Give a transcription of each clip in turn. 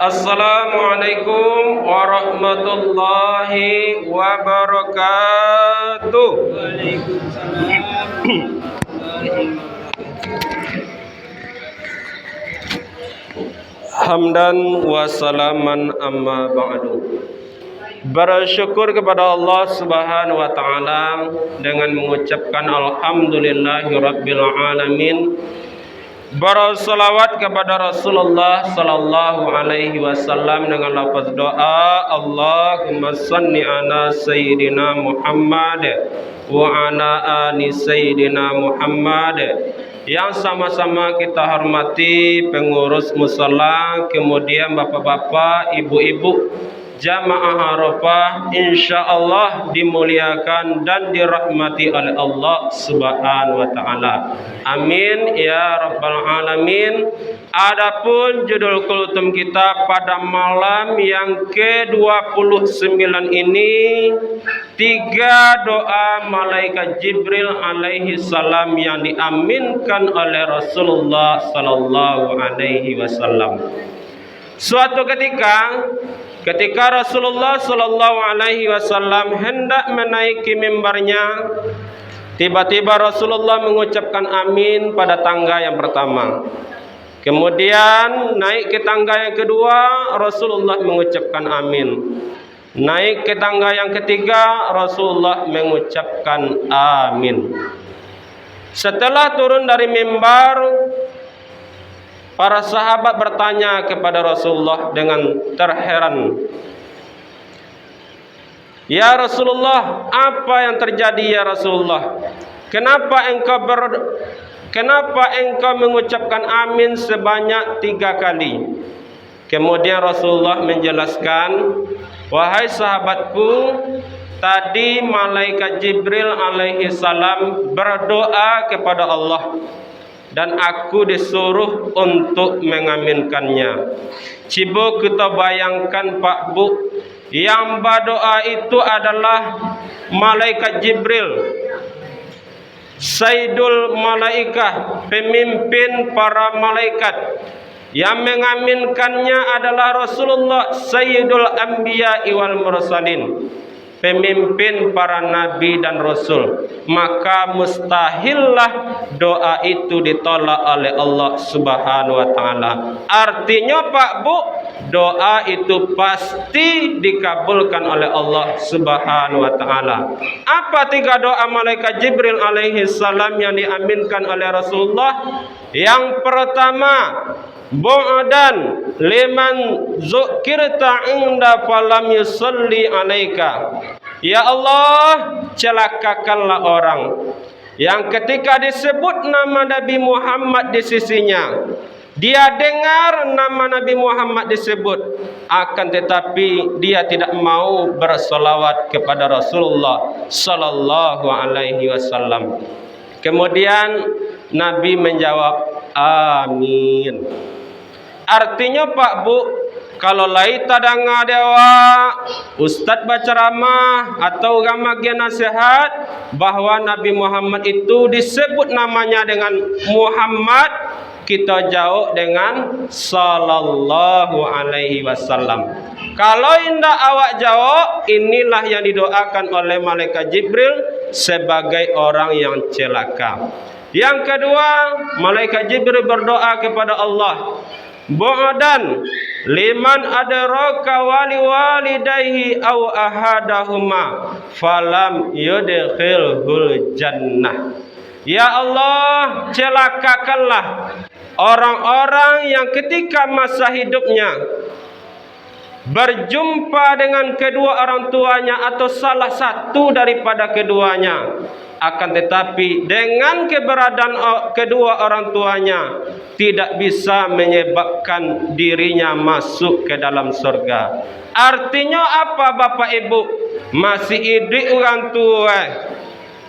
Assalamualaikum warahmatullahi wabarakatuh. Hamdan wa salaman amma ba'du. Bersyukur kepada Allah Subhanahu wa taala dengan mengucapkan alhamdulillahirabbil alamin. Bersalawat kepada Rasulullah sallallahu alaihi wasallam dengan lafaz doa, Allahumma shalli ala sayyidina Muhammad wa ala ali sayyidina Muhammad. Yang sama-sama kita hormati pengurus musala, kemudian bapak-bapak, ibu-ibu jamaah Arafah, insyaallah dimuliakan dan dirahmati oleh Allah Subhanahu wa taala. Amin ya rabbal alamin. Adapun judul kultum kita pada malam yang ke-29 ini, 3 doa malaikat Jibril alaihi salam yang diaminkan oleh Rasulullah sallallahu alaihi wasallam. Suatu ketika Rasulullah sallallahu alaihi wasallam hendak menaiki mimbarnya, tiba-tiba Rasulullah mengucapkan amin pada tangga yang pertama. Kemudian naik ke tangga yang kedua, Rasulullah mengucapkan amin. Naik ke tangga yang ketiga, Rasulullah mengucapkan amin. Setelah turun dari mimbar, para sahabat bertanya kepada Rasulullah dengan terheran, "Ya Rasulullah, apa yang terjadi ya Rasulullah? Kenapa engkau mengucapkan amin sebanyak 3 kali?" Kemudian Rasulullah menjelaskan, "Wahai sahabatku, tadi malaikat Jibril alaihi salam berdoa kepada Allah dan aku disuruh untuk mengaminkannya." Coba kita bayangkan Pak Bu, yang berdoa itu adalah malaikat Jibril, Sayyidul Malaikah, pemimpin para malaikat. Yang mengaminkannya adalah Rasulullah, Sayyidul Anbiya wal Mursalin, pemimpin para nabi dan rasul. Maka mustahillah doa itu ditolak oleh Allah Subhanahu wa taala. Artinya Pak Bu, doa itu pasti dikabulkan oleh Allah Subhanahu wa taala. Apa 3 doa malaikat Jibril alaihi salam yang diaminkan oleh Rasulullah? Yang pertama, bu'dan liman zukirta inda falam yusalli alaika. Ya Allah, celakakanlah orang yang ketika disebut nama Nabi Muhammad di sisinya, dia dengar nama Nabi Muhammad disebut, akan tetapi dia tidak mau bersolawat kepada Rasulullah sallallahu alaihi wasallam. Kemudian Nabi menjawab, amin. Artinya Pak Bu, kalau lai tadanga dewa ustaz baca ramah atau gamagian nasihat bahwa Nabi Muhammad itu disebut namanya dengan Muhammad, kita jawab dengan sallallahu alaihi wasallam. Kalau indah awak jawab, inilah yang didoakan oleh malaikat Jibril sebagai orang yang celaka. Yang kedua, malaikat Jibril berdoa kepada Allah, bu'dan liman adraka wali walidayhi aw ahadahuma falam yudkhilhul jannah. Ya Allah, celakakanlah orang-orang yang ketika masa hidupnya berjumpa dengan kedua orang tuanya atau salah satu daripada keduanya, akan tetapi dengan keberadaan kedua orang tuanya tidak bisa menyebabkan dirinya masuk ke dalam surga. Artinya apa Bapak Ibu? Masih hidup orang tua,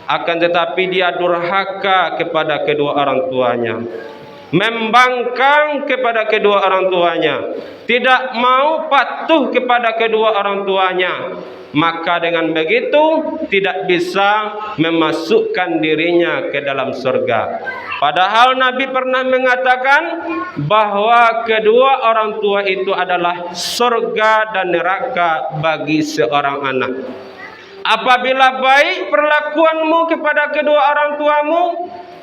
akan tetapi dia durhaka kepada kedua orang tuanya, membangkang kepada kedua orang tuanya, tidak mau patuh kepada kedua orang tuanya. maka dengan begitu tidak bisa memasukkan dirinya ke dalam surga. Padahal Nabi pernah mengatakan bahwa kedua orang tua itu adalah surga dan neraka bagi seorang anak. Apabila baik perlakuanmu kepada kedua orang tuamu,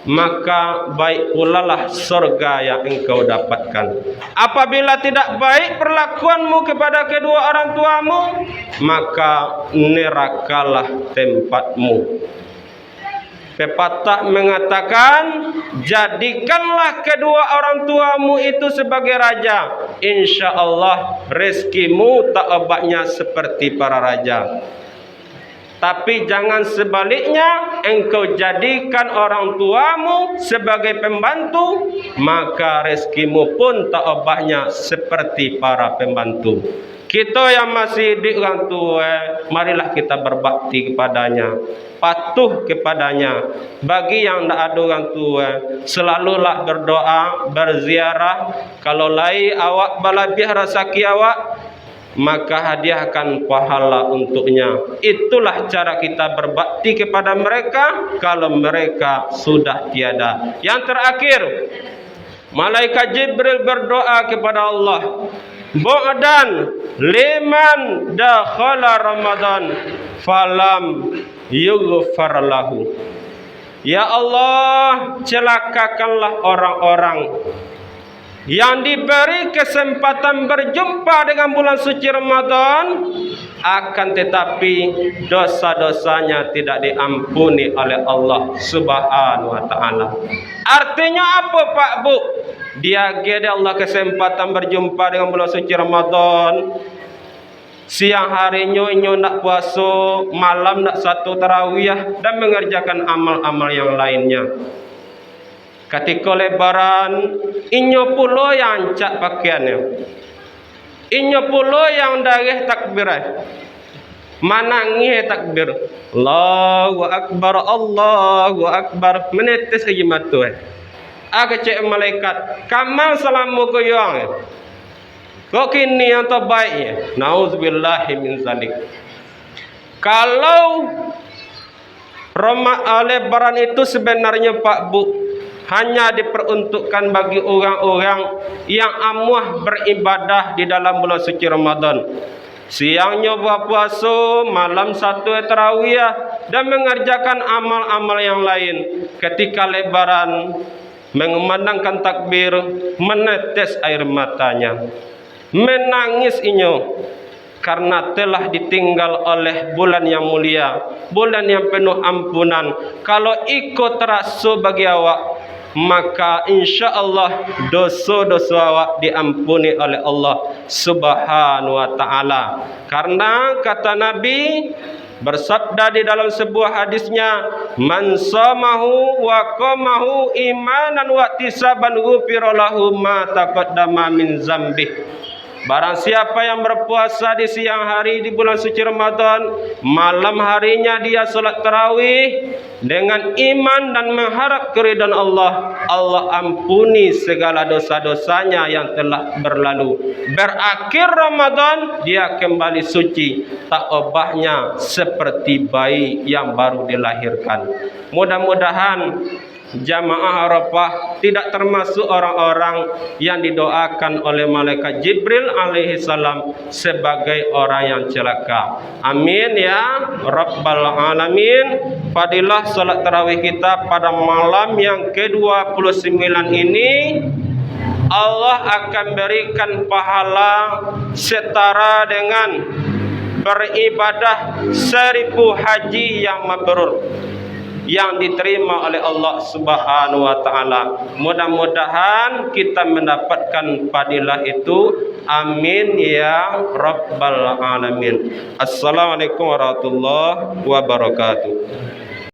maka baik pula lah surga yang engkau dapatkan. Apabila tidak baik perlakuanmu kepada kedua orang tuamu, maka nerakalah tempatmu. Pepatah mengatakan, jadikanlah kedua orang tuamu itu sebagai raja, insya Allah rezekimu tak obatnya seperti para raja. Tapi jangan sebaliknya, engkau jadikan orang tuamu sebagai pembantu, maka rezekimu pun tak obatnya seperti para pembantu. Kita yang masih di orang tua, marilah kita berbakti kepadanya, patuh kepadanya. Bagi yang tidak ada orang tua, selalulah berdoa, berziarah. Kalau lai awak balabih rasaki awak, maka hadiahkan pahala untuknya. Itulah cara kita berbakti kepada mereka kalau mereka sudah tiada. Yang terakhir, malaikat Jibril berdoa kepada Allah, bu'dan liman dakhala Ramadan falam yughfar lahu. Ya Allah, celakakanlah orang-orang yang diberi kesempatan berjumpa dengan bulan suci Ramadan, akan tetapi dosa-dosanya tidak diampuni oleh Allah Subhanahu wa taala. Artinya apa Pak Bu? Dia gede Allah kesempatan berjumpa dengan bulan suci Ramadan, siang harinya inyo nak puasa, malam nak satu tarawih dan mengerjakan amal-amal yang lainnya. Ketika lebaran, inyo pula yang cak pakaiannya, inyo pula yang darih takbirah, manangih takbir, Allahu Akbar, Allahu Akbar, menetes aja mata. Aku cek malaikat, kamal salamu goyang. Kok kini yang terbaiknya? Nauzubillahi min zalik. Kalau lebaran itu sebenarnya Pak Bu, hanya diperuntukkan bagi orang-orang yang amuah beribadah di dalam bulan suci Ramadan. Siangnya berpuasa, malam satu tarawih dan mengerjakan amal-amal yang lain. Ketika lebaran, mengumandangkan takbir, menetes air matanya, menangis inyo karena telah ditinggal oleh bulan yang mulia, bulan yang penuh ampunan. Kalau ikut terasa bagi awak, maka insya Allah dosa-dosa awak diampuni oleh Allah Subhanahu wa taala. Karena kata Nabi bersabda di dalam sebuah hadisnya, man samahu wa qamahu imanan wa ihtisaban ghufira lahu ma taqaddama min dzambih. Barang siapa yang berpuasa di siang hari di bulan suci Ramadan, malam harinya dia salat tarawih dengan iman dan mengharap keridhaan Allah, Allah ampuni segala dosa-dosanya yang telah berlalu. Berakhir Ramadan, dia kembali suci, tak obahnya seperti bayi yang baru dilahirkan. Mudah-mudahan jamaah Arafah tidak termasuk orang-orang yang didoakan oleh malaikat Jibril alaihi salam sebagai orang yang celaka. Amin ya rabbal alamin. Fadilah salat tarawih kita pada malam yang ke-29 ini, Allah akan berikan pahala setara dengan beribadah 1000 haji yang mabrur, yang diterima oleh Allah Subhanahu wa taala. Mudah-mudahan kita mendapatkan fadilah itu. Amin ya rabbal alamin. Assalamualaikum warahmatullahi wabarakatuh.